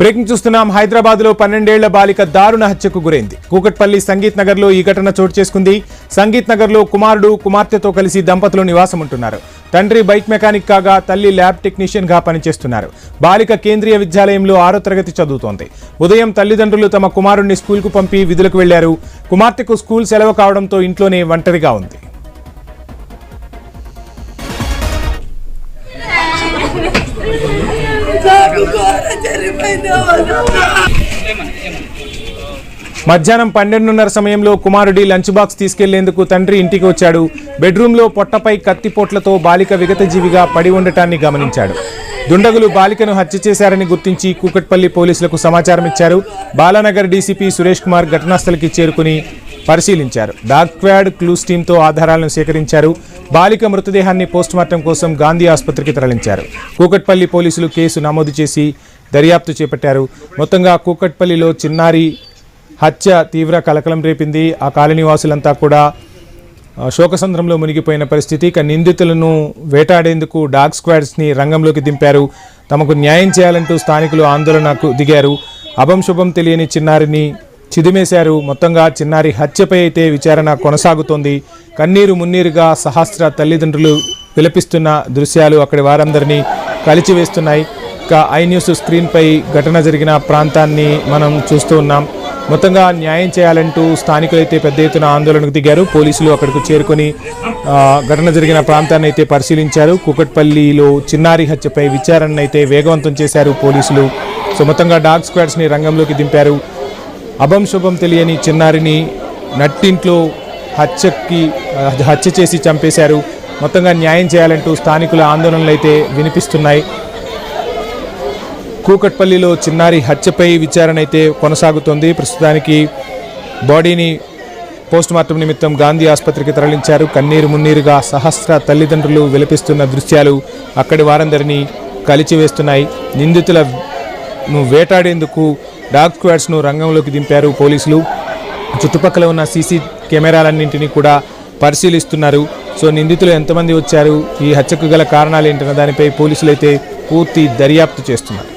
Breaking చూస్తున్నాం. హైదరాబాద్ లో 12 ఏళ్ల బాలిక దారుణ హత్యకు గురైంది. కూకట్పల్లి సంగీత్ నగర్ లో ఈ ఘటన చోటు చేసుకుంది. సంగీత్ నగర్ లో కుమారుడు కుమార్తెతో కలిసి దంపతులు నివాసం ఉంటున్నారు. తండ్రి బైక్ మెకానిక్ కాగా తల్లి ల్యాబ్ టెక్నీషియన్ గా పనిచేస్తున్నారు. బాలిక కేంద్రీయ విద్యాలయంలో 6వ తరగతి చదువుతోంది. ఉదయం తల్లిదండ్రులు తమ కుమారుడిని స్కూల్ కు పంపి విధులకు వెళ్లారు. కుమార్తెకు స్కూల్ సెలవు కావడంతో ఇంట్లోనే ఒంటరిగా ఉంది. మధ్యాహ్నం 12:30 సమయంలో కుమారుడి లంచ్ బాక్స్ తీసుకెళ్లేందుకు తండ్రి ఇంటికి వచ్చాడు. బెడ్రూమ్లో పొట్టపై కత్తిపోట్లతో బాలిక విగతజీవిగా పడి ఉండటాన్ని గమనించాడు. దుండగులు బాలికను హత్య చేశారని గుర్తించి కూకట్పల్లి పోలీసులకు సమాచారం ఇచ్చారు. బాలానగర్ డీసీపీ సురేష్ కుమార్ ఘటనాస్థలికి చేరుకుని పరిశీలించారు. డాగ్ స్క్వాడ్ క్లూస్ టీంతో ఆధారాలను సేకరించారు. బాలిక మృతదేహాన్ని పోస్టుమార్టం కోసం గాంధీ ఆసుపత్రికి తరలించారు. కూకట్పల్లి పోలీసులు కేసు నమోదు చేసి దర్యాప్తు చేపట్టారు. మొత్తంగా కూకట్పల్లిలో చిన్నారి హత్య తీవ్ర కలకలం రేపింది. ఆ కాలనీవాసులంతా కూడా శోకసంద్రంలో మునిగిపోయిన పరిస్థితి. ఇక నిందితులను వేటాడేందుకు డాగ్ స్క్వాడ్స్ని రంగంలోకి దింపారు. తమకు న్యాయం చేయాలంటూ స్థానికులు ఆందోళనకు దిగారు. అభంశుభం తెలియని చిన్నారిని చిదిమేశారు. మొత్తంగా చిన్నారి హత్యపై అయితే విచారణ కొనసాగుతోంది. కన్నీరు మున్నీరుగా సహస్ర తల్లిదండ్రులు విలపిస్తున్న దృశ్యాలు అక్కడి వారందరినీ కలిచివేస్తున్నాయి. ఇక ఐ న్యూస్ స్క్రీన్పై ఘటన జరిగిన ప్రాంతాన్ని మనం చూస్తూ ఉన్నాం. మొత్తంగా న్యాయం చేయాలంటూ స్థానికులైతే పెద్ద ఎత్తున ఆందోళనకు దిగారు. పోలీసులు అక్కడికి చేరుకొని ఘటన జరిగిన ప్రాంతాన్ని అయితే పరిశీలించారు. కూకట్పల్లిలో చిన్నారి హత్యపై విచారణ అయితే వేగవంతం చేశారు పోలీసులు. సో మొత్తంగా డాగ్ స్క్వాడ్స్ని రంగంలోకి దింపారు. అభంశుభం తెలియని చిన్నారిని నట్టింట్లో హత్య చేసి చంపేశారు. మొత్తంగా న్యాయం చేయాలంటూ స్థానికుల ఆందోళనలు అయితే వినిపిస్తున్నాయి. కూకట్పల్లిలో చిన్నారి హత్యపై విచారణ అయితే కొనసాగుతోంది. ప్రస్తుతానికి బాడీని పోస్టుమార్టం నిమిత్తం గాంధీ ఆసుపత్రికి తరలించారు. కన్నీరు మున్నీరుగా సహస్ర తల్లిదండ్రులు విలపిస్తున్న దృశ్యాలు అక్కడి వారందరినీ కలిచివేస్తున్నాయి. నిందితులను వేటాడేందుకు డాగ్ స్క్వాడ్స్ను రంగంలోకి దింపారు పోలీసులు. చుట్టుపక్కల ఉన్న సీసీ కెమెరాలన్నింటినీ కూడా పరిశీలిస్తున్నారు. సో నిందితులు ఎంతమంది వచ్చారు, ఈ హత్యకు గల కారణాలు ఏంటన్న దానిపై పోలీసులు అయితే పూర్తి దర్యాప్తు చేస్తున్నారు.